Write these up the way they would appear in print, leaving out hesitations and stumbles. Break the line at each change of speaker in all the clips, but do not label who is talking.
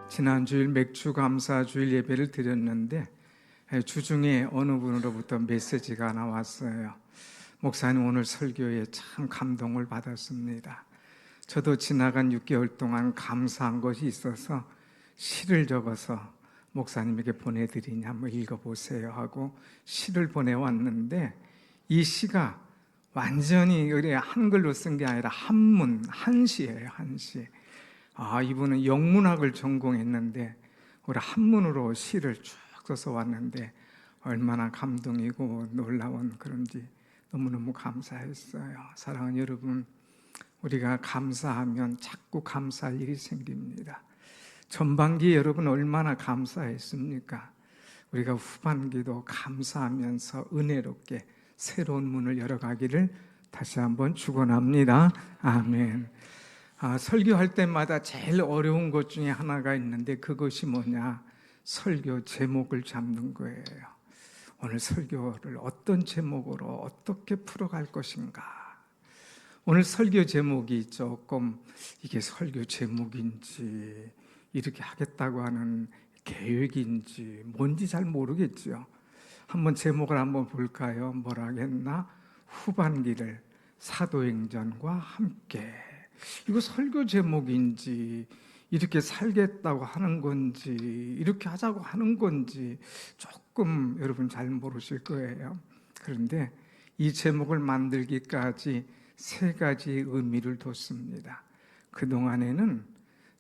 지난 주일 맥주 감사 주일 예배를 드렸는데 주중에 어느 분으로부터 메시지가 나왔어요. 목사님, 오늘 설교에 참 감동을 받았습니다. 저도 지나간 6개월 동안 감사한 것이 있어서 시를 적어서 목사님에게 보내드리니 한번 읽어보세요 하고 시를 보내왔는데, 이 시가 완전히 한글로 쓴 게 아니라 한문, 한시예요. 한시. 이분은 영문학을 전공했는데 우리 한문으로 시를 쭉 써서 왔는데 얼마나 감동이고 놀라운 그런지 너무너무 감사했어요. 사랑하는 여러분, 우리가 감사하면 자꾸 감사할 일이 생깁니다. 전반기에 여러분 얼마나 감사했습니까? 우리가 후반기도 감사하면서 은혜롭게 새로운 문을 열어가기를 다시 한번 축원합니다. 아멘. 설교할 때마다 제일 어려운 것 중에 하나가 있는데 그것이 뭐냐? 설교 제목을 잡는 거예요. 오늘 설교를 어떤 제목으로 어떻게 풀어갈 것인가? 오늘 설교 제목이 조금 이게 설교 제목인지 이렇게 하겠다고 하는 계획인지 뭔지 잘 모르겠죠. 한번 제목을 한번 볼까요? 뭐라 하겠나? 후반기를 사도행전과 함께. 이거 설교 제목인지 이렇게 살겠다고 하는 건지 이렇게 하자고 하는 건지 조금 여러분 잘 모르실 거예요. 그런데 이 제목을 만들기까지 세 가지 의미를 뒀습니다. 그동안에는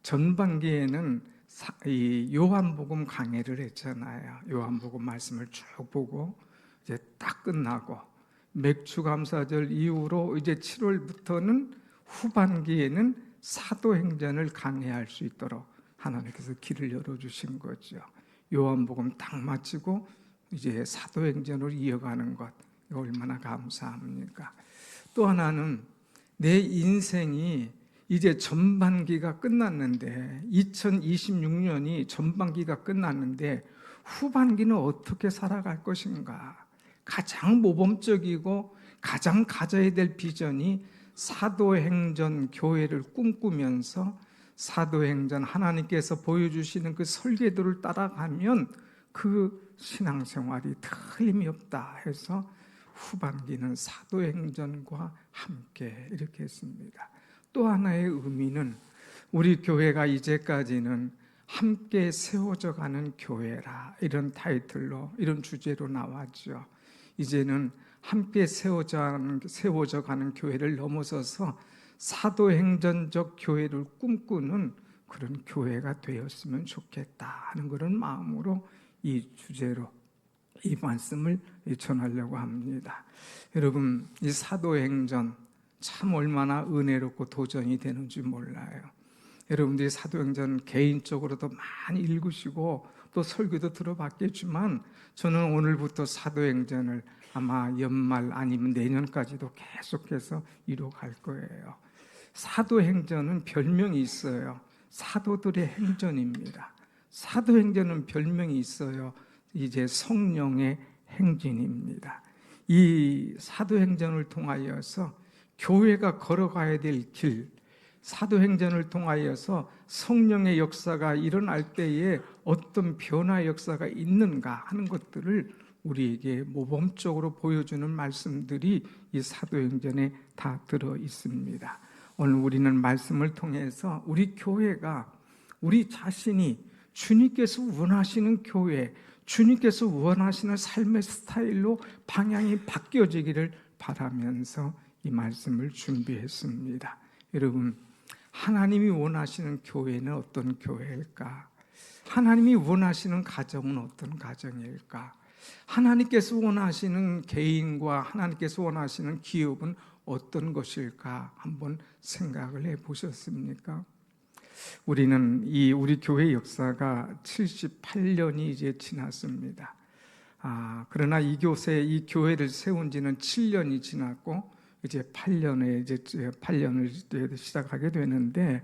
전반기에는 이 요한복음 강해를 했잖아요. 요한복음 말씀을 쭉 보고 이제 딱 끝나고 맥주감사절 이후로 이제 7월부터는 후반기에는 사도행전을 강해할 수 있도록 하나님께서 길을 열어주신 거죠. 요한복음 딱 마치고 이제 사도행전으로 이어가는 것, 이거 얼마나 감사합니까? 또 하나는 내 인생이 이제 전반기가 끝났는데 2026년이 전반기가 끝났는데 후반기는 어떻게 살아갈 것인가? 가장 모범적이고 가장 가져야 될 비전이 사도행전 교회를 꿈꾸면서 사도행전 하나님께서 보여주시는 그 설계도를 따라가면 그 신앙생활이 틀림이 없다 해서 후반기는 사도행전과 함께 이렇게 했습니다. 또 하나의 의미는 우리 교회가 이제까지는 함께 세워져 가는 교회라 이런 타이틀로 이런 주제로 나왔죠. 이제는 함께 세워져 가는 교회를 넘어서서 사도행전적 교회를 꿈꾸는 그런 교회가 되었으면 좋겠다 하는 그런 마음으로 이 주제로 이 말씀을 전하려고 합니다. 여러분, 이 사도행전 참 얼마나 은혜롭고 도전이 되는지 몰라요. 여러분들이 사도행전 개인적으로도 많이 읽으시고 또 설교도 들어봤겠지만 저는 오늘부터 사도행전을 아마 연말 아니면 내년까지도 계속해서 이뤄갈 거예요. 사도행전은 별명이 있어요. 사도들의 행전입니다. 사도행전은 별명이 있어요. 이제 성령의 행진입니다. 이 사도행전을 통하여서 교회가 걸어가야 될 길, 사도행전을 통하여서 성령의 역사가 일어날 때에 어떤 변화의 역사가 있는가 하는 것들을 우리에게 모범적으로 보여주는 말씀들이 이 사도행전에 다 들어 있습니다. 오늘 우리는 말씀을 통해서 우리 교회가 우리 자신이 주님께서 원하시는 교회, 주님께서 원하시는 삶의 스타일로 방향이 바뀌어지기를 바라면서 이 말씀을 준비했습니다. 여러분, 하나님이 원하시는 교회는 어떤 교회일까? 하나님이 원하시는 가정은 어떤 가정일까? 하나님께서 원하시는 개인과 하나님께서 원하시는 기업은 어떤 것일까? 한번 생각을 해 보셨습니까? 우리는 우리 교회 역사가 78년이 이제 지났습니다. 그러나 이 교회를 세운 지는 7년이 지났고 이제 8년을 시작하게 되는데,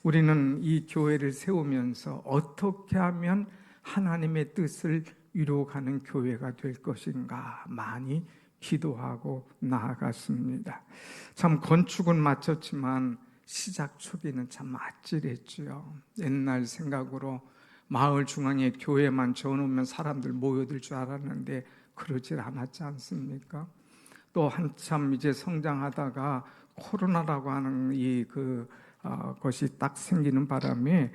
우리는 이 교회를 세우면서 어떻게 하면 하나님의 뜻을 이루어가는 교회가 될 것인가 많이 기도하고 나아갔습니다. 참 건축은 마쳤지만 시작 초기는 참 아찔했지요. 옛날 생각으로 마을 중앙에 교회만 지어놓으면 사람들 모여들 줄 알았는데 그러질 않았지 않습니까? 또 한참 이제 성장하다가 코로나라고 하는 것이 딱 생기는 바람에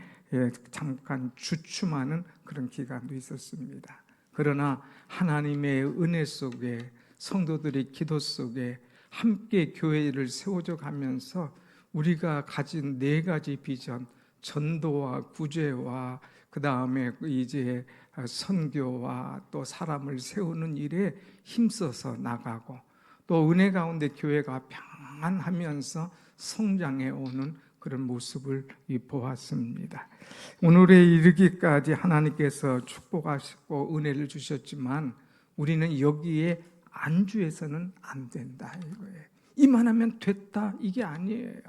잠깐 주춤하는 그런 기간도 있었습니다. 그러나 하나님의 은혜 속에 성도들의 기도 속에 함께 교회를 세워져 가면서 우리가 가진 4가지 비전, 전도와 구제와 그 다음에 이제 선교와 또 사람을 세우는 일에 힘써서 나가고 또 은혜 가운데 교회가 평안하면서 성장해 오는 그런 모습을 보았습니다. 오늘에 이르기까지 하나님께서 축복하시고 은혜를 주셨지만 우리는 여기에 안주해서는 안 된다 이거예요. 이만하면 됐다 이게 아니에요.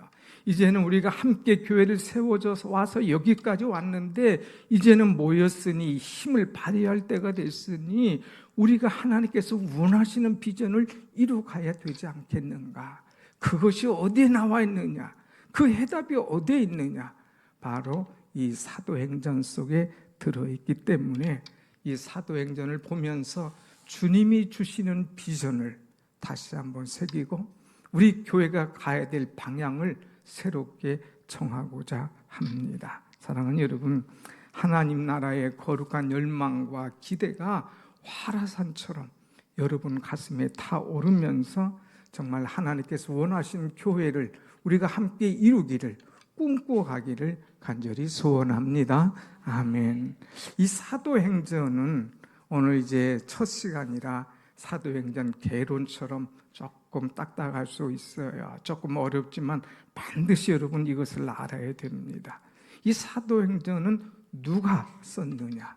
이제는 우리가 함께 교회를 세워져서 와서 여기까지 왔는데 이제는 모였으니 힘을 발휘할 때가 됐으니 우리가 하나님께서 원하시는 비전을 이루어가야 되지 않겠는가. 그것이 어디에 나와 있느냐, 그 해답이 어디에 있느냐, 바로 이 사도행전 속에 들어있기 때문에 이 사도행전을 보면서 주님이 주시는 비전을 다시 한번 새기고 우리 교회가 가야 될 방향을 새롭게 정하고자 합니다. 사랑하는 여러분, 하나님 나라의 거룩한 열망과 기대가 화라산처럼 여러분 가슴에 타오르면서 정말 하나님께서 원하신 교회를 우리가 함께 이루기를 꿈꿔가기를 간절히 소원합니다. 아멘. 이 사도행전은 오늘 이제 첫 시간이라 사도행전 개론처럼 조금 딱딱할 수 있어요. 조금 어렵지만 반드시 여러분 이것을 알아야 됩니다. 이 사도행전은 누가 썼느냐?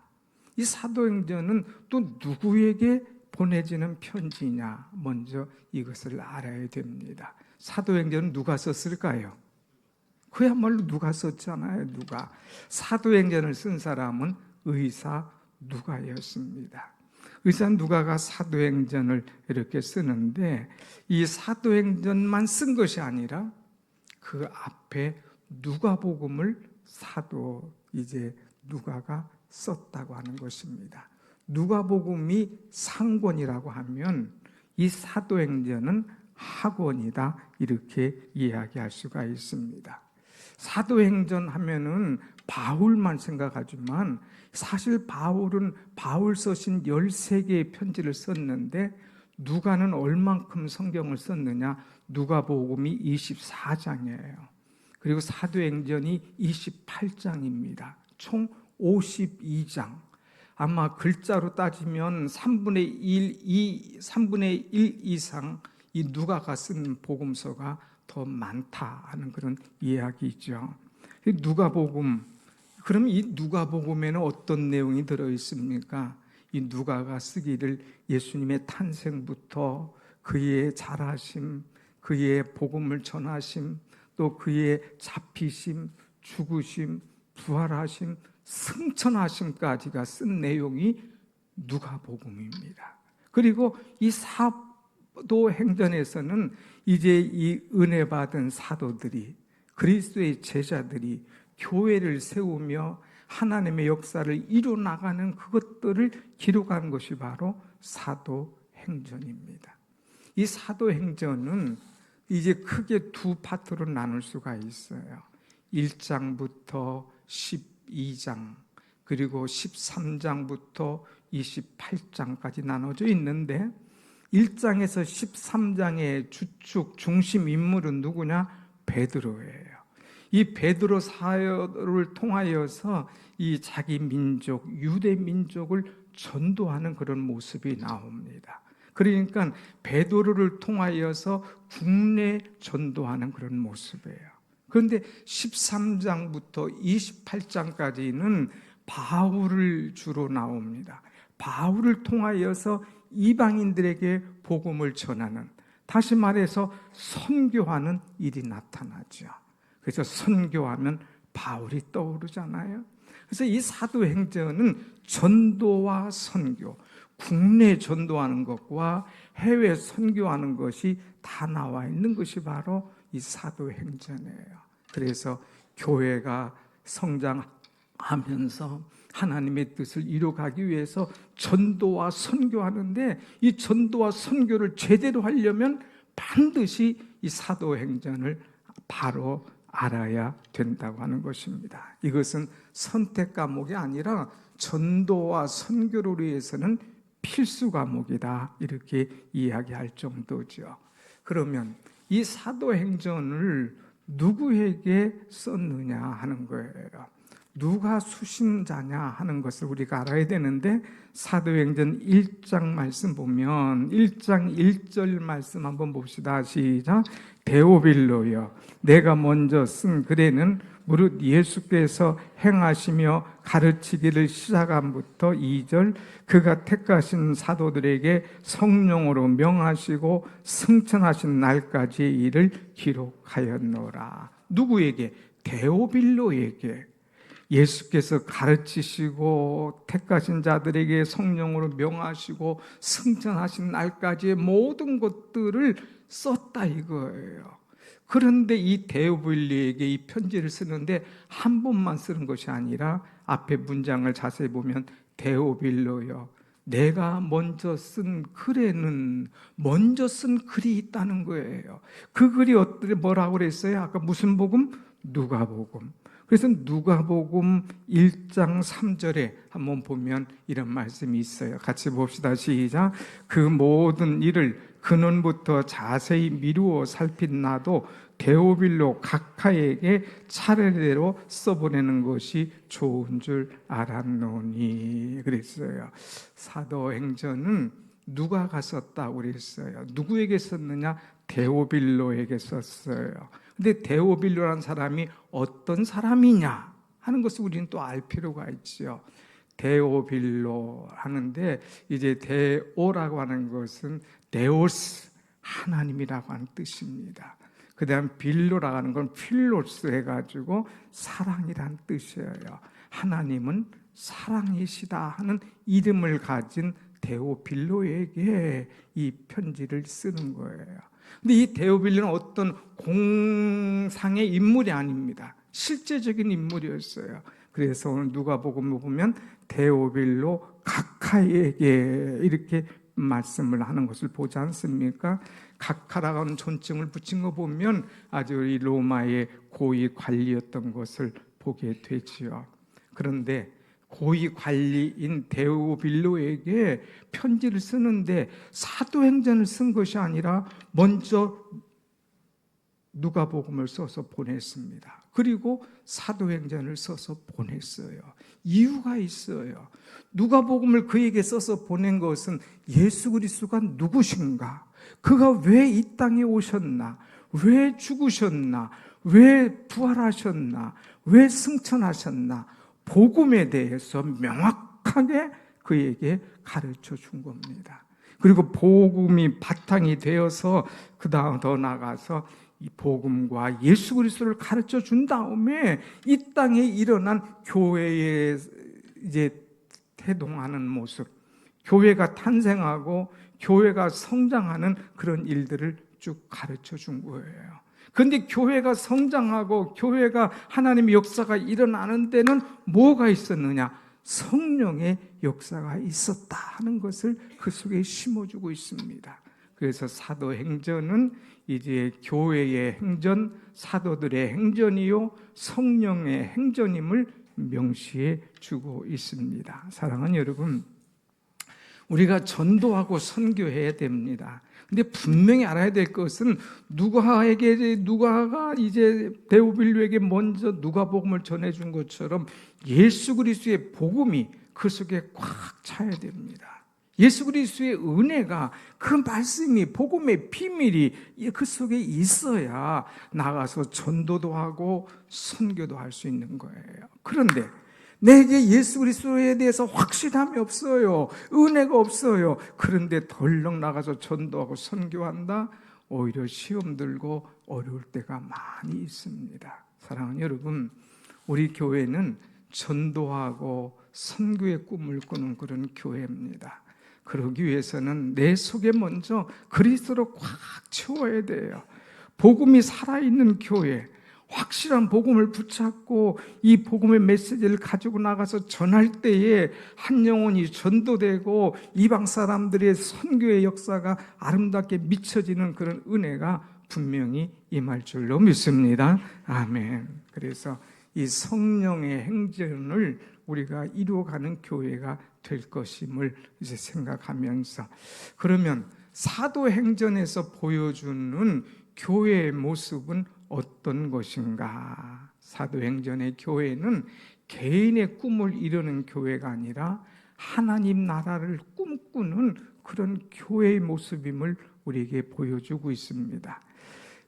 이 사도행전은 또 누구에게 보내지는 편지냐? 먼저 이것을 알아야 됩니다. 사도행전은 누가 썼을까요? 그야말로 누가 썼잖아요. 누가. 사도행전을 쓴 사람은 의사 누가였습니다. 의사 누가가 사도행전을 이렇게 쓰는데 이 사도행전만 쓴 것이 아니라 그 앞에 누가복음을 사도 이제 누가가 썼다고 하는 것입니다. 누가복음이 상권이라고 하면 이 사도행전은 학원이다 이렇게 이야기할 수가 있습니다. 사도행전 하면은 바울만 생각하지만 사실 바울은 바울 쓰신 13개의 편지를 썼는데 누가는 얼만큼 성경을 썼느냐? 누가복음이 24장이에요. 그리고 사도행전이 28장입니다. 총 52장. 아마 글자로 따지면 3분의 1 이상 이 누가가 쓴 복음서가 더 많다 하는 그런 이야기죠. 누가복음, 그럼 이 누가복음에는 어떤 내용이 들어있습니까? 이 누가가 쓰기를 예수님의 탄생부터 그의 자라심, 그의 복음을 전하심, 또 그의 잡히심, 죽으심, 부활하심, 승천하심까지가 쓴 내용이 누가복음입니다. 그리고 이 사도행전에서는 이제 이 은혜 받은 사도들이 그리스도의 제자들이 교회를 세우며 하나님의 역사를 이루어나가는 그것들을 기록한 것이 바로 사도행전입니다. 이 사도행전은 이제 크게 두 파트로 나눌 수가 있어요. 1장부터 12장 그리고 13장부터 28장까지 나눠져 있는데 1장에서 13장의 주축 중심 인물은 누구냐? 베드로예요. 이 베드로 사역을 통하여서 이 자기 민족, 유대 민족을 전도하는 그런 모습이 나옵니다. 그러니까 베드로를 통하여서 국내 전도하는 그런 모습이에요. 그런데 13장부터 28장까지는 바울을 주로 나옵니다. 바울을 통하여서 이방인들에게 복음을 전하는, 다시 말해서 선교하는 일이 나타나죠. 그래서 선교하면 바울이 떠오르잖아요. 그래서 이 사도행전은 전도와 선교, 국내 전도하는 것과 해외 선교하는 것이 다 나와 있는 것이 바로 이 사도행전이에요. 그래서 교회가 성장하면서 하나님의 뜻을 이루어가기 위해서 전도와 선교하는데, 이 전도와 선교를 제대로 하려면 반드시 이 사도행전을 바로 알아야 된다고 하는 것입니다. 이것은 선택 과목이 아니라 전도와 선교를 위해서는 필수 과목이다, 이렇게 이야기할 정도죠. 그러면 이 사도행전을 누구에게 썼느냐 하는 거예요. 누가 수신자냐 하는 것을 우리가 알아야 되는데, 사도행전 1장 말씀 보면 1장 1절 말씀 한번 봅시다. 시작. 데오빌로여, 내가 먼저 쓴 글에는 무릇 예수께서 행하시며 가르치기를 시작함부터 2절, 그가 택하신 사도들에게 성령으로 명하시고 승천하신 날까지의 일을 기록하였노라. 누구에게? 데오빌로에게. 예수께서 가르치시고 택하신 자들에게 성령으로 명하시고 승천하신 날까지의 모든 것들을 썼다 이거예요. 그런데 이 데오빌로에게 이 편지를 쓰는데 한 번만 쓰는 것이 아니라 앞에 문장을 자세히 보면 데오빌로여, 내가 먼저 쓴 글에는 먼저 쓴 글이 있다는 거예요. 그 글이 뭐라고 그랬어요? 아까 무슨 복음? 누가복음. 그래서 누가복음 1장 3절에 한번 보면 이런 말씀이 있어요. 같이 봅시다. 시작. 그 모든 일을 근원부터 자세히 미루어 살핀 나도 데오빌로 각하에게 차례대로 써보내는 것이 좋은 줄 알았노니 그랬어요. 사도행전은 누가가 썼다고 그랬어요. 누구에게 썼느냐? 데오빌로에게 썼어요. 근데 데오빌로라는 사람이 어떤 사람이냐 하는 것을 우리는 또 알 필요가 있죠. 데오빌로 하는데, 이제 데오라고 하는 것은 데오스, 하나님이라고 하는 뜻입니다. 그 다음 빌로라고 하는 건 필로스 해가지고 사랑이란 뜻이에요. 하나님은 사랑이시다 하는 이름을 가진 데오빌로에게 이 편지를 쓰는 거예요. 근데 이 데오빌로는 어떤 공상의 인물이 아닙니다. 실제적인 인물이었어요. 그래서 오늘 누가복음을 보면 데오빌로 각하에게 이렇게 말씀을 하는 것을 보지 않습니까? 각하라고 하는 존칭을 붙인 거 보면 아주 이 로마의 고위 관리였던 것을 보게 되지요. 그런데 고위 관리인 데오빌로에게 편지를 쓰는데 사도행전을 쓴 것이 아니라 먼저 누가복음을 써서 보냈습니다. 그리고 사도행전을 써서 보냈어요. 이유가 있어요. 누가복음을 그에게 써서 보낸 것은 예수 그리스도가 누구신가? 그가 왜 이 땅에 오셨나? 왜 죽으셨나? 왜 부활하셨나? 왜 승천하셨나? 복음에 대해서 명확하게 그에게 가르쳐 준 겁니다. 그리고 복음이 바탕이 되어서 그 다음 더 나가서 이 복음과 예수 그리스도를 가르쳐 준 다음에 이 땅에 일어난 교회의 이제 태동하는 모습, 교회가 탄생하고 교회가 성장하는 그런 일들을 쭉 가르쳐 준 거예요. 그런데 교회가 성장하고 교회가 하나님의 역사가 일어나는 데는 뭐가 있었느냐? 성령의 역사가 있었다 하는 것을 그 속에 심어주고 있습니다. 그래서 사도행전은 이제 교회의 행전, 사도들의 행전이요 성령의 행전임을 명시해 주고 있습니다. 사랑하는 여러분, 우리가 전도하고 선교해야 됩니다. 근데 분명히 알아야 될 것은 누가가 이제 데오빌로에게 먼저 누가복음을 전해준 것처럼 예수 그리스도의 복음이 그 속에 꽉 차야 됩니다. 예수 그리스도의 은혜가, 그 말씀이, 복음의 비밀이 그 속에 있어야 나가서 전도도 하고 선교도 할 수 있는 거예요. 그런데 내게 예수 그리스도에 대해서 확실함이 없어요. 은혜가 없어요. 그런데 덜렁 나가서 전도하고 선교한다? 오히려 시험 들고 어려울 때가 많이 있습니다. 사랑하는 여러분, 우리 교회는 전도하고 선교의 꿈을 꾸는 그런 교회입니다. 그러기 위해서는 내 속에 먼저 그리스도로 꽉 채워야 돼요. 복음이 살아있는 교회, 확실한 복음을 붙잡고 이 복음의 메시지를 가지고 나가서 전할 때에 한 영혼이 전도되고 이방 사람들의 선교의 역사가 아름답게 미쳐지는 그런 은혜가 분명히 임할 줄로 믿습니다. 아멘. 그래서 이 성령의 행전을 우리가 이루어가는 교회가 될 것임을 이제 생각하면서, 그러면 사도행전에서 보여주는 교회의 모습은 어떤 것인가? 사도행전의 교회는 개인의 꿈을 이루는 교회가 아니라 하나님 나라를 꿈꾸는 그런 교회의 모습임을 우리에게 보여주고 있습니다.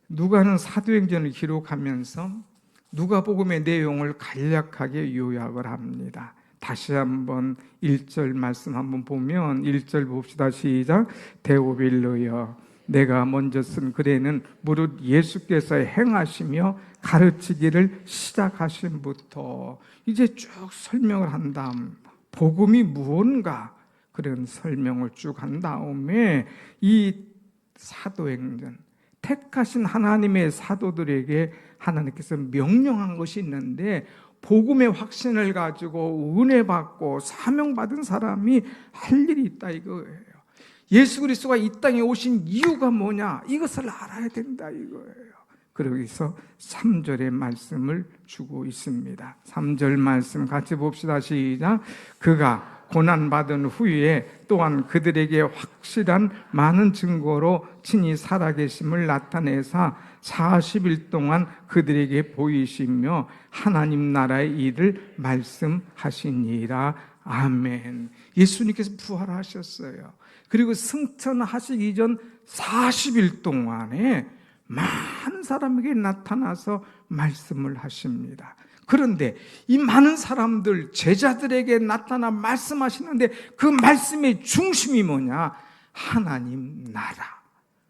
누가는 사도행전을 기록하면서 누가복음의 내용을 간략하게 요약을 합니다. 다시 한번 1절 말씀 한번 보면 1절 봅시다. 시작. 데오빌로여, 내가 먼저 쓴 글에는 무릇 예수께서 행하시며 가르치기를 시작하신부터, 이제 쭉 설명을 한 다음 복음이 무언가 그런 설명을 쭉 한 다음에 이 사도행전, 택하신 하나님의 사도들에게 하나님께서 명령한 것이 있는데, 복음의 확신을 가지고 은혜 받고 사명 받은 사람이 할 일이 있다 이거예요. 예수 그리스도가 이 땅에 오신 이유가 뭐냐, 이것을 알아야 된다 이거예요. 그러기서 3절의 말씀을 주고 있습니다. 3절 말씀 같이 봅시다. 시작. 그가 고난받은 후에 또한 그들에게 확실한 많은 증거로 친히 살아계심을 나타내사 40일 동안 그들에게 보이시며 하나님 나라의 일을 말씀하시니라. 아멘. 예수님께서 부활하셨어요. 그리고 승천하시기 전 40일 동안에 많은 사람에게 나타나서 말씀을 하십니다. 그런데 이 많은 사람들, 제자들에게 나타나 말씀하시는데 그 말씀의 중심이 뭐냐? 하나님 나라,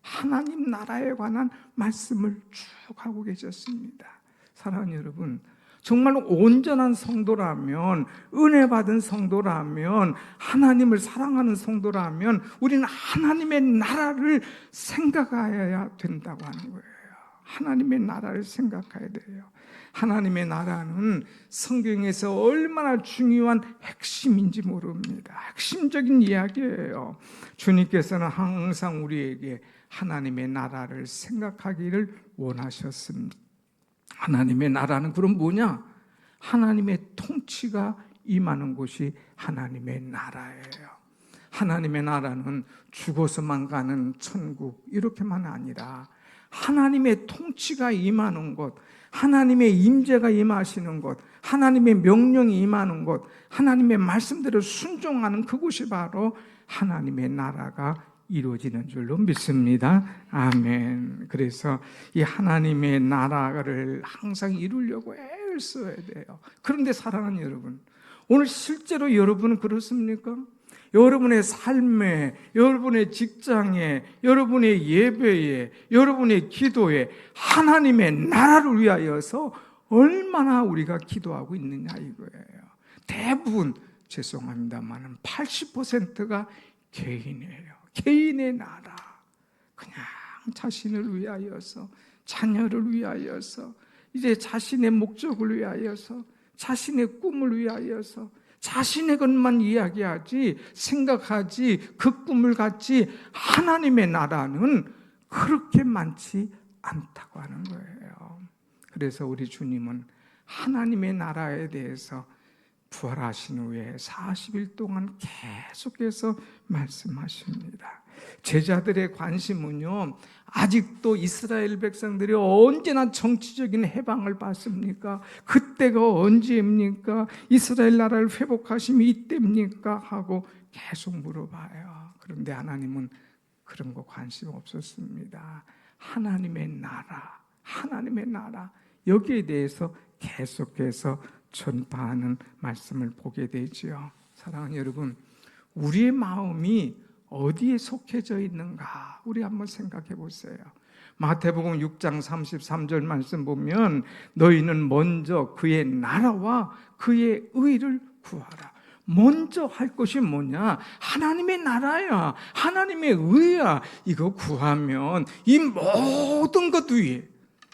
하나님 나라에 관한 말씀을 쭉 하고 계셨습니다. 사랑하는 여러분, 정말 온전한 성도라면, 은혜 받은 성도라면, 하나님을 사랑하는 성도라면 우리는 하나님의 나라를 생각해야 된다고 하는 거예요. 하나님의 나라를 생각해야 돼요. 하나님의 나라는 성경에서 얼마나 중요한 핵심인지 모릅니다. 핵심적인 이야기예요. 주님께서는 항상 우리에게 하나님의 나라를 생각하기를 원하셨습니다. 하나님의 나라는 그럼 뭐냐? 하나님의 통치가 임하는 곳이 하나님의 나라예요. 하나님의 나라는 죽어서만 가는 천국 이렇게만 아니라 하나님의 통치가 임하는 곳, 하나님의 임재가 임하시는 곳, 하나님의 명령이 임하는 곳, 하나님의 말씀대로 순종하는 그곳이 바로 하나님의 나라가 이루어지는 줄로 믿습니다. 아멘. 그래서 이 하나님의 나라를 항상 이루려고 애를 써야 돼요. 그런데 사랑하는 여러분, 오늘 실제로 여러분은 그렇습니까? 여러분의 삶에, 여러분의 직장에, 여러분의 예배에, 여러분의 기도에 하나님의 나라를 위하여서 얼마나 우리가 기도하고 있느냐 이거예요. 대부분, 죄송합니다만 80%가 개인이에요. 개인의 나라, 그냥 자신을 위하여서, 자녀를 위하여서, 이제 자신의 목적을 위하여서, 자신의 꿈을 위하여서 자신의 것만 이야기하지, 생각하지, 그 꿈을 갖지 하나님의 나라는 그렇게 많지 않다고 하는 거예요. 그래서 우리 주님은 하나님의 나라에 대해서 부활하신 후에 40일 동안 계속해서 말씀하십니다. 제자들의 관심은요, 아직도 이스라엘 백성들이 언제나 정치적인 해방을 받습니까? 그때가 언제입니까? 이스라엘 나라를 회복하심이 이때입니까? 하고 계속 물어봐요. 그런데 하나님은 그런 거 관심 없었습니다. 하나님의 나라, 하나님의 나라, 여기에 대해서 계속해서 전파하는 말씀을 보게 되지요. 사랑하는 여러분, 우리의 마음이 어디에 속해져 있는가 우리 한번 생각해 보세요. 마태복음 6장 33절 말씀 보면 너희는 먼저 그의 나라와 그의 의를 구하라. 먼저 할 것이 뭐냐? 하나님의 나라야, 하나님의 의야. 이거 구하면 이 모든 것 위에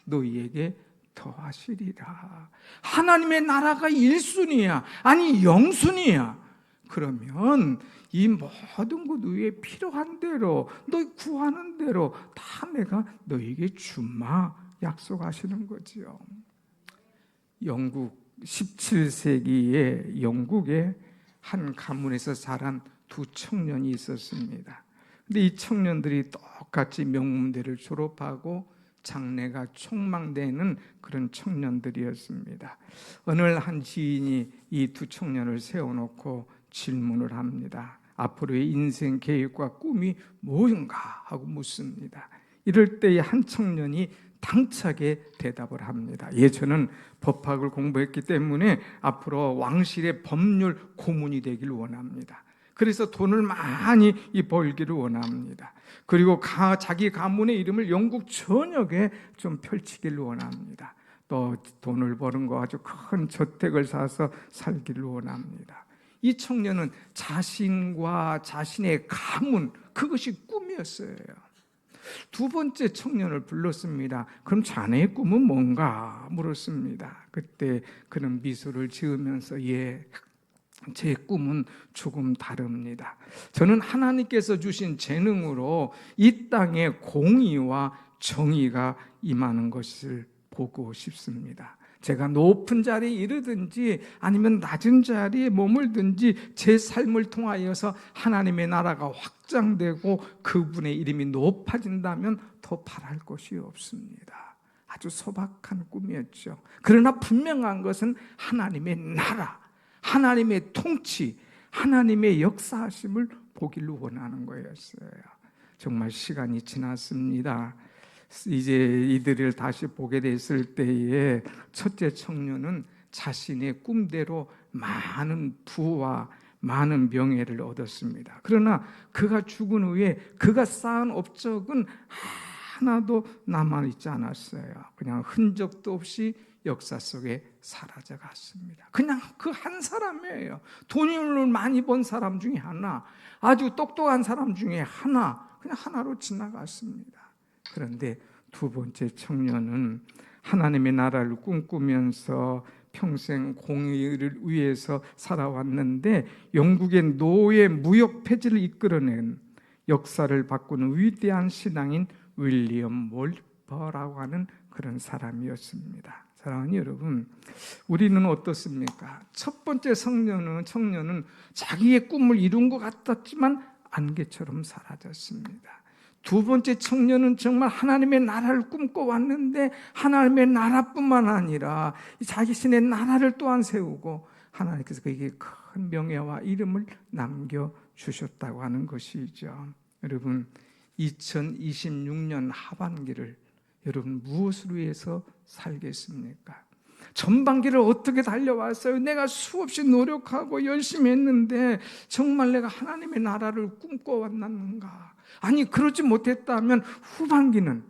너희에게 더하시리라. 하나님의 나라가 1순위야, 아니 0순위야. 그러면 이 모든 것 위에 필요한 대로, 너희 구하는 대로 다 내가 너희에게 주마 약속하시는 거지요. 영국 17세기에 영국에 한 가문에서 자란 두 청년이 있었습니다. 근데 이 청년들이 똑같이 명문대를 졸업하고 장래가 촉망되는 그런 청년들이었습니다. 어느 날 한 지인이 이 두 청년을 세워놓고 질문을 합니다. 앞으로의 인생 계획과 꿈이 뭔가 하고 묻습니다. 이럴 때에 한 청년이 당차게 대답을 합니다. 저는 법학을 공부했기 때문에 앞으로 왕실의 법률 고문이 되길 원합니다. 그래서 돈을 많이 벌기를 원합니다. 그리고 자기 가문의 이름을 영국 전역에 좀 펼치기를 원합니다. 또 돈을 버는 거 아주 큰 저택을 사서 살기를 원합니다. 이 청년은 자신과 자신의 가문, 그것이 꿈이었어요. 두 번째 청년을 불렀습니다. 그럼 자네의 꿈은 뭔가 물었습니다. 그때 그는 미소를 지으면서 제 꿈은 조금 다릅니다. 저는 하나님께서 주신 재능으로 이 땅에 공의와 정의가 임하는 것을 보고 싶습니다. 제가 높은 자리에 이르든지 아니면 낮은 자리에 머물든지 제 삶을 통하여서 하나님의 나라가 확장되고 그분의 이름이 높아진다면 더 바랄 것이 없습니다. 아주 소박한 꿈이었죠. 그러나 분명한 것은 하나님의 나라, 하나님의 통치, 하나님의 역사하심을 보기를 원하는 거였어요. 정말 시간이 지났습니다. 이제 이들을 다시 보게 됐을 때에 첫째 청년은 자신의 꿈대로 많은 부와 많은 명예를 얻었습니다. 그러나 그가 죽은 후에 그가 쌓은 업적은 하나도 남아있지 않았어요. 그냥 흔적도 없이 역사 속에 사라져 갔습니다. 그냥 그 한 사람이에요. 돈을 많이 번 사람 중에 하나, 아주 똑똑한 사람 중에 하나, 그냥 하나로 지나갔습니다. 그런데 두 번째 청년은 하나님의 나라를 꿈꾸면서 평생 공의를 위해서 살아왔는데 영국의 노예 무역 폐지를 이끌어낸 역사를 바꾸는 위대한 신앙인 윌리엄 월퍼라고 하는 그런 사람이었습니다. 사랑하는 여러분, 우리는 어떻습니까? 첫 번째 청년은 자기의 꿈을 이룬 것 같았지만 안개처럼 사라졌습니다. 두 번째 청년은 정말 하나님의 나라를 꿈꿔왔는데 하나님의 나라뿐만 아니라 자신의 나라를 또한 세우고 하나님께서 그에게 큰 명예와 이름을 남겨주셨다고 하는 것이죠. 여러분, 2026년 하반기를 여러분 무엇을 위해서 살겠습니까? 전반기를 어떻게 달려왔어요? 내가 수없이 노력하고 열심히 했는데 정말 내가 하나님의 나라를 꿈꿔왔는가? 아니, 그러지 못했다면 후반기는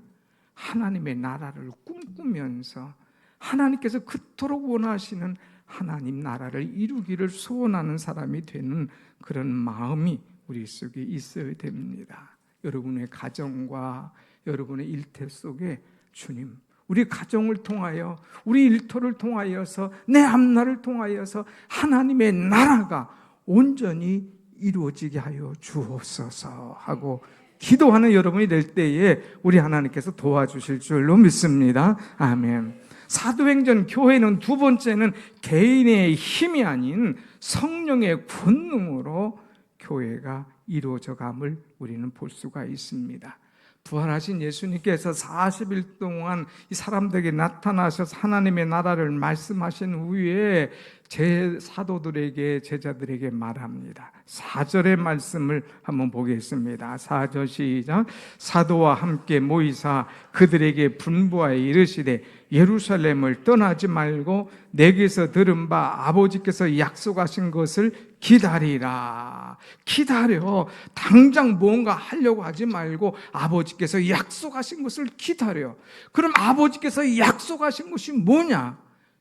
하나님의 나라를 꿈꾸면서 하나님께서 그토록 원하시는 하나님 나라를 이루기를 소원하는 사람이 되는 그런 마음이 우리 속에 있어야 됩니다. 여러분의 가정과 여러분의 일터 속에 주님, 우리 가정을 통하여, 우리 일터를 통하여서, 내 앞날을 통하여서 하나님의 나라가 온전히 이루어지게 하여 주옵소서 하고 기도하는 여러분이 될 때에 우리 하나님께서 도와주실 줄로 믿습니다. 아멘. 사도행전 교회는 두 번째는 개인의 힘이 아닌 성령의 권능으로 교회가 이루어져감을 우리는 볼 수가 있습니다. 부활하신 예수님께서 40일 동안 이 사람들에게 나타나셔서 하나님의 나라를 말씀하신 후에 제 사도들에게, 제자들에게 말합니다. 4절의 말씀을 한번 보겠습니다. 4절 시작. 사도와 함께 모이사 그들에게 분부하여 이르시되 예루살렘을 떠나지 말고 내게서 들은 바 아버지께서 약속하신 것을 기다리라. 기다려. 당장 뭔가 하려고 하지 말고 아버지께서 약속하신 것을 기다려. 그럼 아버지께서 약속하신 것이 뭐냐?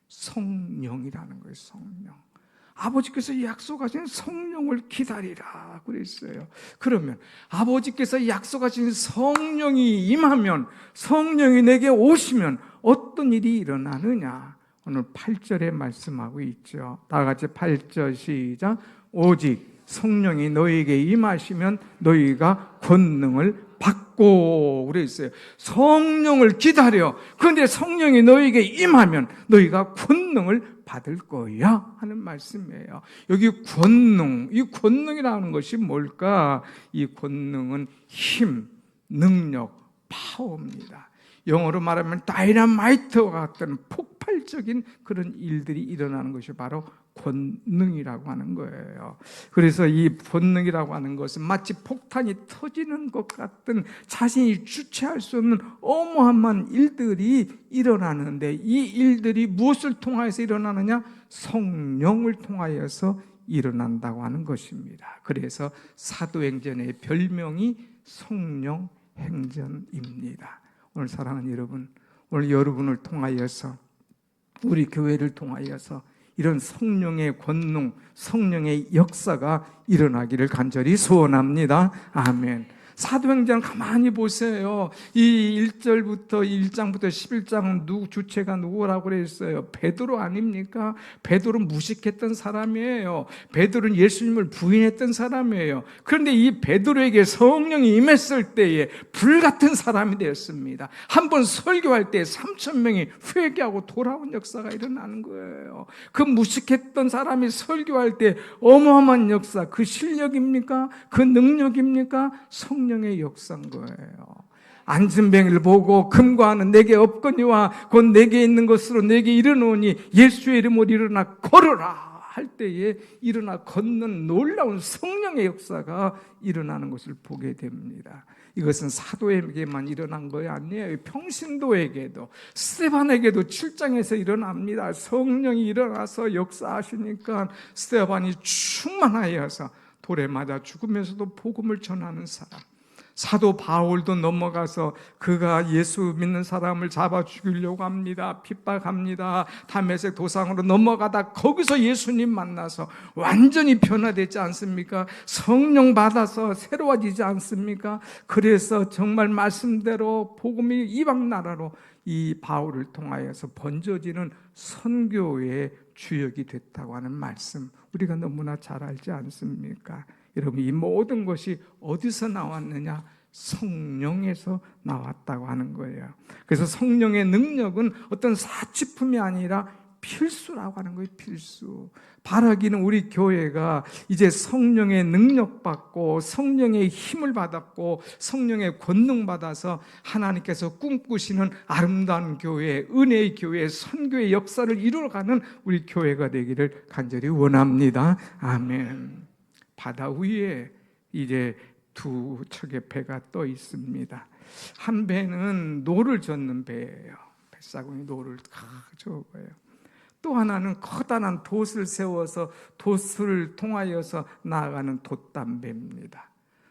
성령이라는 거예요. 성령. 아버지께서 약속하신 성령을 기다리라 그랬어요. 그러면 아버지께서 약속하신 성령이 임하면, 성령이 내게 오시면 어떤 일이 일어나느냐? 오늘 8절에 말씀하고 있죠. 다 같이 8절 시작. 오직 성령이 너희에게 임하시면 너희가 권능을 받고 그랬어요. 성령을 기다려. 그런데 성령이 너희에게 임하면 너희가 권능을 받을 거야 하는 말씀이에요. 여기 권능, 이 권능이라는 것이 뭘까? 이 권능은 힘, 능력, 파워입니다. 영어로 말하면 다이너마이트와 같은 폭발적인 그런 일들이 일어나는 것이 바로 권능이라고 하는 거예요. 그래서 이 권능이라고 하는 것은 마치 폭탄이 터지는 것 같은 자신이 주체할 수 없는 어마어마한 일들이 일어나는데, 이 일들이 무엇을 통하여서 일어나느냐? 성령을 통하여서 일어난다고 하는 것입니다. 그래서 사도행전의 별명이 성령행전입니다. 오늘 사랑하는 여러분, 오늘 여러분을 통하여서, 우리 교회를 통하여서 이런 성령의 권능, 성령의 역사가 일어나기를 간절히 소원합니다. 아멘. 사도행전 가만히 보세요. 이 1절부터 1장부터 11장은 주체가 누구라고 그랬어요? 베드로 아닙니까? 베드로는 무식했던 사람이에요. 베드로는 예수님을 부인했던 사람이에요. 그런데 이 베드로에게 성령이 임했을 때에 불같은 사람이 되었습니다. 한번 설교할 때 3,000명이 회개하고 돌아온 역사가 일어나는 거예요. 그 무식했던 사람이 설교할 때 어마어마한 역사, 그 실력입니까? 그 능력입니까? 성령의 역사인 거예요. 안진뱅이를 보고 금과 은은 내게 없거니와 곧 내게 있는 것으로 내게 이르노니 예수의 이름으로 일어나 걸어라 할 때에 일어나 걷는 놀라운 성령의 역사가 일어나는 것을 보게 됩니다. 이것은 사도에게만 일어난 것이 아니에요. 평신도에게도, 스데반에게도 7장에서 일어납니다. 성령이 일어나서 역사하시니까 스데반이 충만하여서 돌에 맞아 죽으면서도 복음을 전하는 사람. 사도 바울도 넘어가서 그가 예수 믿는 사람을 잡아 죽이려고 합니다. 핍박합니다. 다메섹 도상으로 넘어가다 거기서 예수님 만나서 완전히 변화되지 않습니까? 성령 받아서 새로워지지 않습니까? 그래서 정말 말씀대로 복음이 이방 나라로 이 바울을 통하여서 번져지는 선교의 주역이 됐다고 하는 말씀, 우리가 너무나 잘 알지 않습니까? 여러분, 이 모든 것이 어디서 나왔느냐? 성령에서 나왔다고 하는 거예요. 그래서 성령의 능력은 어떤 사치품이 아니라 필수라고 하는 거예요. 필수. 바라기는 우리 교회가 이제 성령의 능력 받고 성령의 힘을 받았고 성령의 권능 받아서 하나님께서 꿈꾸시는 아름다운 교회, 은혜의 교회, 선교의 역사를 이루어가는 우리 교회가 되기를 간절히 원합니다. 아멘. 바다 위에 이제 두 척의 배가 떠 있습니다. 한 배는 노를 젓는 배예요. 뱃사공이 노를 저어요. 또 하나는 커다란 돛을 세워서 돛을 통하여서 나아가는 돛담배입니다.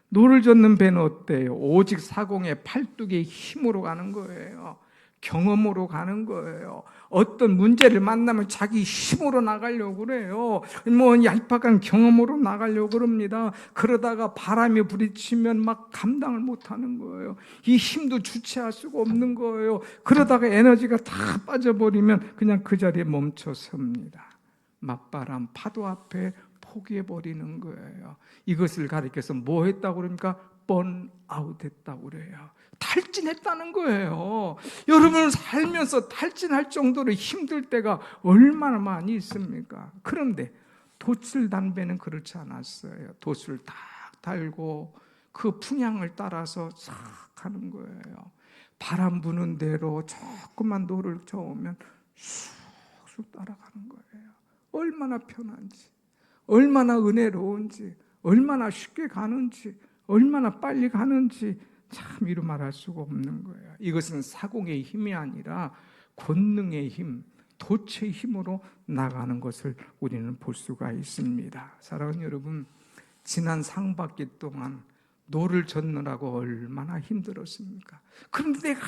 노를 젓는 배는 어때요? 오직 사공의 팔뚝의 힘으로 가는 거예요. 경험으로 가는 거예요. 어떤 문제를 만나면 자기 힘으로 나가려고 그래요. 뭐 얄팍한 경험으로 나가려고 그럽니다. 그러다가 바람이 부딪히면 막 감당을 못하는 거예요. 이 힘도 주체할 수가 없는 거예요. 그러다가 에너지가 다 빠져버리면 그냥 그 자리에 멈춰 섭니다. 맞바람, 파도 앞에 포기해버리는 거예요. 이것을 가리켜서 뭐 했다고 그럽니까? 번아웃 했다고 그래요. 탈진했다는 거예요. 여러분 살면서 탈진할 정도로 힘들 때가 얼마나 많이 있습니까? 그런데 돛을 단 배는 그렇지 않았어요. 돛을 딱 달고 그 풍향을 따라서 싹 가는 거예요. 바람 부는 대로 조금만 노를 저으면 쑥쑥 따라가는 거예요. 얼마나 편한지, 얼마나 은혜로운지, 얼마나 쉽게 가는지, 얼마나 빨리 가는지 참 이루 말할 수가 없는 거예요. 이것은 사공의 힘이 아니라 권능의 힘, 도체의 힘으로 나가는 것을 우리는 볼 수가 있습니다. 사랑하는 여러분, 지난 상반기 동안 노를 젓느라고 얼마나 힘들었습니까? 그런데 내가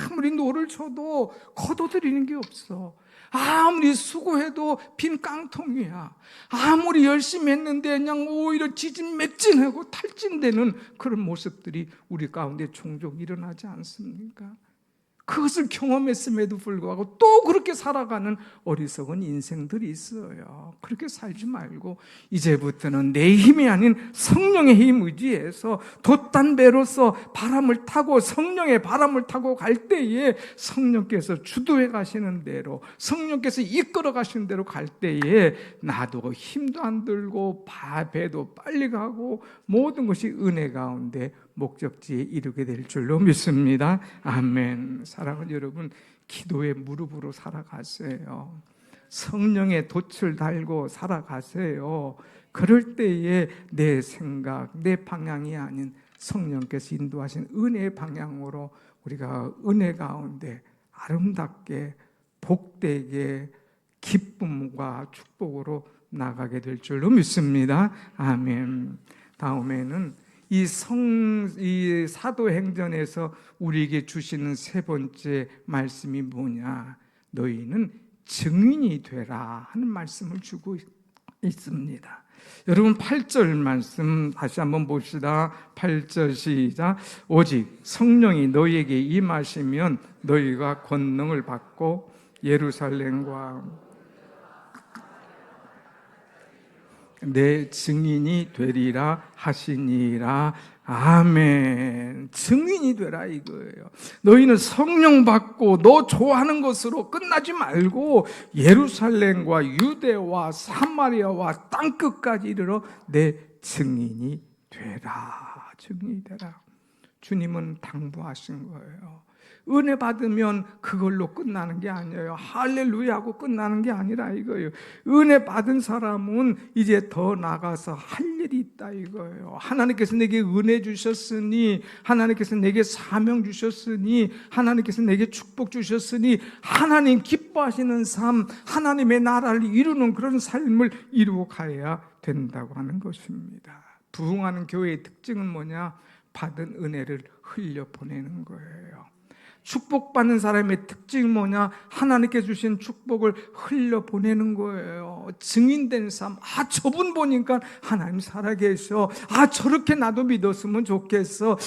아무리 노를 쳐도 거둬들이는 게 없어. 아무리 수고해도 빈 깡통이야. 아무리 열심히 했는데 그냥 오히려 지진맥진하고 탈진되는 그런 모습들이 우리 가운데 종종 일어나지 않습니까? 그것을 경험했음에도 불구하고 또 그렇게 살아가는 어리석은 인생들이 있어요. 그렇게 살지 말고 이제부터는 내 힘이 아닌 성령의 힘 의지해서 돛단배로서 바람을 타고 성령의 바람을 타고 갈 때에 성령께서 주도해 가시는 대로, 성령께서 이끌어 가시는 대로 갈 때에 나도 힘도 안 들고 배도 빨리 가고 모든 것이 은혜 가운데 목적지에 이르게 될 줄로 믿습니다. 아멘. 사랑하는 여러분, 기도의 무릎으로 살아가세요. 성령의 돛을 달고 살아가세요. 그럴 때에 내 생각, 내 방향이 아닌 성령께서 인도하신 은혜의 방향으로 우리가 은혜 가운데 아름답게 복되게 기쁨과 축복으로 나가게 될 줄로 믿습니다. 아멘. 다음에는 이 사도행전에서 우리에게 주시는 세 번째 말씀이 뭐냐? 너희는 증인이 되라 하는 말씀을 주고 있습니다. 여러분 8절 말씀 다시 한번 봅시다. 8절 시작. 오직 성령이 너희에게 임하시면 너희가 권능을 받고 예루살렘과 내 증인이 되리라 하시니라. 아멘. 증인이 되라 이거예요. 너희는 성령 받고 너 좋아하는 것으로 끝나지 말고 예루살렘과 유대와 사마리아와 땅끝까지 이르러 내 증인이 되라. 증인이 되라. 주님은 당부하신 거예요. 은혜 받으면 그걸로 끝나는 게 아니에요. 할렐루야 하고 끝나는 게 아니라 이거예요. 은혜 받은 사람은 이제 더 나가서 할 일이 있다 이거예요. 하나님께서 내게 은혜 주셨으니, 하나님께서 내게 사명 주셨으니, 하나님께서 내게 축복 주셨으니 하나님 기뻐하시는 삶, 하나님의 나라를 이루는 그런 삶을 이루어 가야 된다고 하는 것입니다. 부흥하는 교회의 특징은 뭐냐? 받은 은혜를 흘려보내는 거예요. 축복받는 사람의 특징이 뭐냐? 하나님께 주신 축복을 흘려보내는 거예요. 증인된 삶. 저분 보니까 하나님 살아계셔. 저렇게 나도 믿었으면 좋겠어.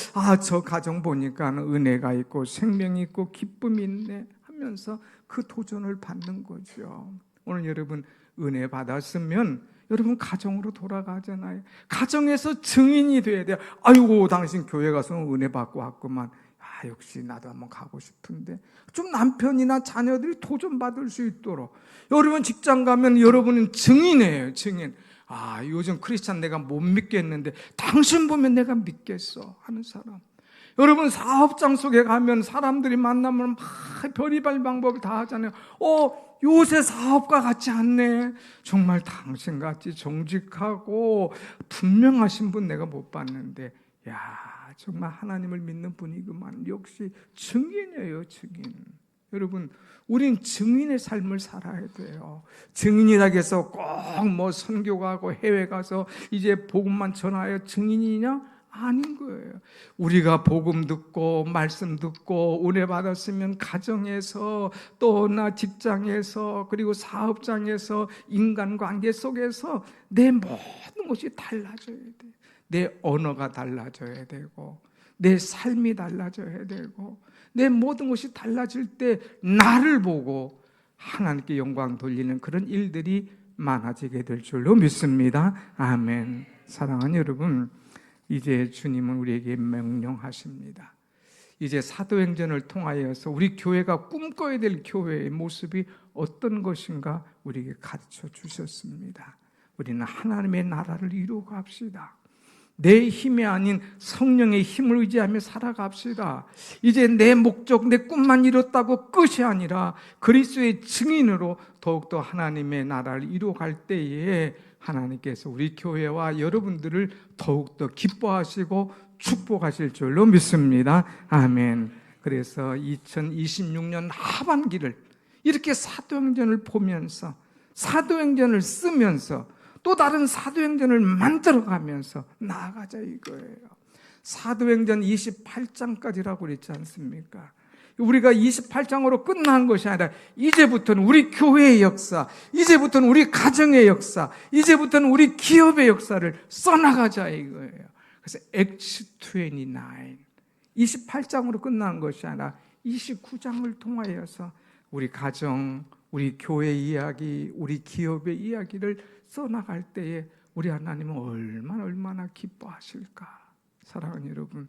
저 가정 보니까 은혜가 있고 생명이 있고 기쁨이 있네 하면서 그 도전을 받는 거죠. 오늘 여러분 은혜 받았으면 여러분 가정으로 돌아가잖아요. 가정에서 증인이 돼야 돼요. 아이고 당신 교회 가서 은혜 받고 왔구만. 역시 나도 한번 가고 싶은데. 좀 남편이나 자녀들이 도전받을 수 있도록. 여러분 직장 가면 여러분은 증인이에요. 증인. 요즘 크리스찬 내가 못 믿겠는데 당신 보면 내가 믿겠어 하는 사람. 여러분 사업장 속에 가면 사람들이 만나면 막 별의별 방법을 다 하잖아요. 요새 사업가 같지 않네. 정말 당신같이 정직하고 분명하신 분 내가 못 봤는데 정말 하나님을 믿는 분이구만. 역시 증인이에요. 증인. 여러분 우린 증인의 삶을 살아야 돼요. 증인이라고 해서 꼭 선교 가고 해외 가서 이제 복음만 전하여 증인이냐? 아닌 거예요. 우리가 복음 듣고 말씀 듣고 은혜 받았으면 가정에서 또나 직장에서 그리고 사업장에서 인간관계 속에서 내 모든 것이 달라져야 돼. 내 언어가 달라져야 되고 내 삶이 달라져야 되고 내 모든 것이 달라질 때 나를 보고 하나님께 영광 돌리는 그런 일들이 많아지게 될 줄로 믿습니다. 아멘. 사랑하는 여러분, 이제 주님은 우리에게 명령하십니다. 이제 사도행전을 통하여서 우리 교회가 꿈꿔야 될 교회의 모습이 어떤 것인가 우리에게 가르쳐 주셨습니다. 우리는 하나님의 나라를 이루어갑시다. 내 힘이 아닌 성령의 힘을 의지하며 살아갑시다. 이제 내 목적, 내 꿈만 이뤘다고 끝이 아니라 그리스도의 증인으로 더욱더 하나님의 나라를 이루어갈 때에 하나님께서 우리 교회와 여러분들을 더욱더 기뻐하시고 축복하실 줄로 믿습니다. 아멘. 그래서 2026년 하반기를 이렇게 사도행전을 보면서 사도행전을 쓰면서 또 다른 사도행전을 만들어가면서 나아가자 이거예요. 사도행전 28장까지라고 그랬지 않습니까? 우리가 28장으로 끝난 것이 아니라 이제부터는 우리 교회의 역사, 이제부터는 우리 가정의 역사, 이제부터는 우리 기업의 역사를 써나가자 이거예요. 그래서 Acts 29, 28장으로 끝난 것이 아니라 29장을 통하여서 우리 가정, 우리 교회 이야기, 우리 기업의 이야기를 써나갈 때에 우리 하나님은 얼마나 기뻐하실까. 사랑하는 여러분,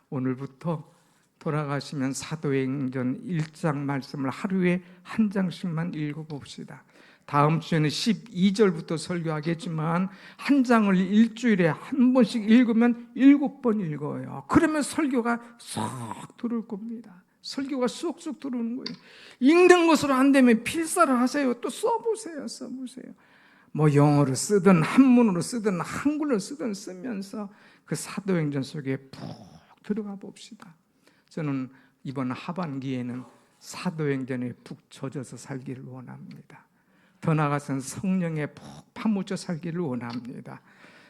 오늘부터 돌아가시면 사도행전 1장 말씀을 하루에 한 장씩만 읽어봅시다. 다음 주에는 12절부터 설교하겠지만 한 장을 일주일에 한 번씩 읽으면 7번 읽어요. 그러면 설교가 쏙 들어올 겁니다. 설교가 쏙쏙 들어오는 거예요. 읽는 것으로 안 되면 필사를 하세요. 또 써보세요. 뭐 영어로 쓰든 한문으로 쓰든 한글로 쓰든 쓰면서 그 사도행전 속에 푹 들어가 봅시다. 저는 이번 하반기에는 사도행전에 푹 젖어서 살기를 원합니다. 더 나아가서는 성령에 푹 파묻혀 살기를 원합니다.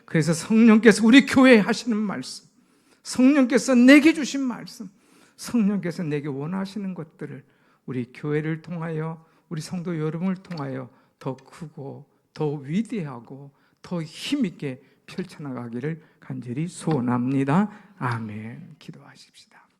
그래서 성령께서 우리 교회에 하시는 말씀, 성령께서 내게 주신 말씀, 성령께서 내게 원하시는 것들을 우리 교회를 통하여 우리 성도 여러분을 통하여 더 크고 더 위대하고 더 힘있게 펼쳐나가기를 간절히 소원합니다. 아멘. 기도하십시다.